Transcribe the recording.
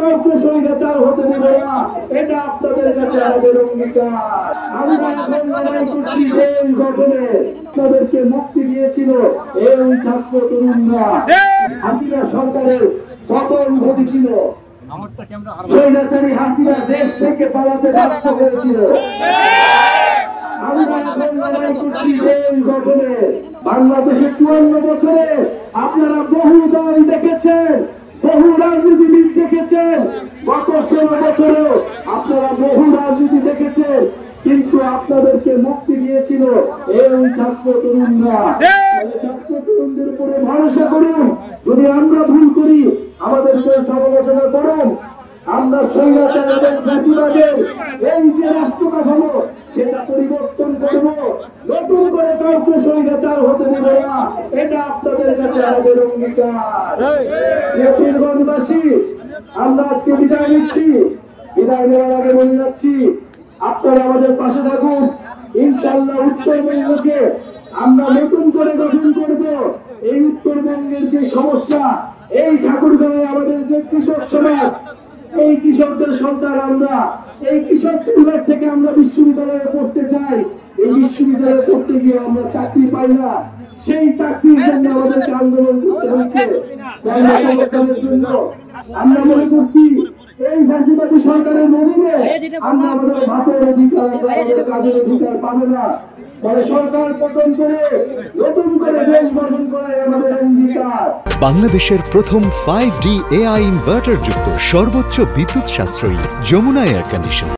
কাউকে স্বৈরাচার হতে দেব না, এটা আপনাদের কাছে আমাদের অঙ্গীকার। আমরা এখন লড়াই করছি দেশ গঠনে। তাদেরকে মুক্তি দিয়েছিল এই ছাত্র তরুণরা। হাসিনা সরকারের পতন ঘটেছিল, স্বৈরাচারী হাসিনা দেশ থেকে পালাতে বাধ্য হয়েছিল। আমরা এখন লড়াই করছি দেশ গঠনে। বাংলাদেশের 54 বছরে আপনারা বহু দল দেখেছেন, বহু রাজনীতিবিদ দেখেছেন, গত 16 বছরেও আপনারা বহু রাজনীতি দেখেছেন, কিন্তু আপনাদেরকে মুক্তি দিয়েছিল এই ছাত্র তরুণরা। ছাত্র তরুণদের উপরে ভরসা করুন। যদি আমরা ভুল করি আমাদেরকে সমালোচনা করুন। আমরা স্বৈরাচার এবং ফ্যাসিবাদের এই যে রাষ্ট্র কাঠামো সেটা পরিবর্তন করব, নতুন করে কাউকে স্বৈরাচার হতে দেব না, এটা আপনাদের কাছে আমাদের অঙ্গীকার। পীরগঞ্জবাসী, আমরা আজকে বিদায় নিচ্ছি। বিদায় নেওয়ার আগে বলে যাচ্ছি আপনারা আমাদের পাশে থাকুন। ইনশাআল্লাহ উত্তরবঙ্গকে আমরা নতুন করে গঠন করব। এই উত্তরবঙ্গের যে সমস্যা, এই ঠাকুরগাঁয়ে আমাদের যে কৃষক সমাজ, এই কৃষকদের সন্তান আমরা, এই কৃষক পরিবার থেকে আমরা বিশ্ববিদ্যালয়ে পড়তে চাই। এই বিশ্ববিদ্যালয়ে পড়তে গিয়ে আমরা চাকরি পাই না, সেই চাকরির জন্য আমাদেরকে আন্দোলন করতে হচ্ছে। আমরা মনে করছি এই ফ্যাসিবাদী সরকারের মধ্যে আমরা আমাদের ভাতের অধিকার, আমাদের কাজের অধিকার পাবো না। ফলে সরকার পতন করে নতুন করে দেশ গঠন করাই আমাদের অঙ্গীকার। বাংলাদেশের প্রথম 5D AI ইনভার্টার যুক্ত সর্বোচ্চ বিদ্যুৎ সাশ্রয়ী যমুনা এয়ার কন্ডিশন।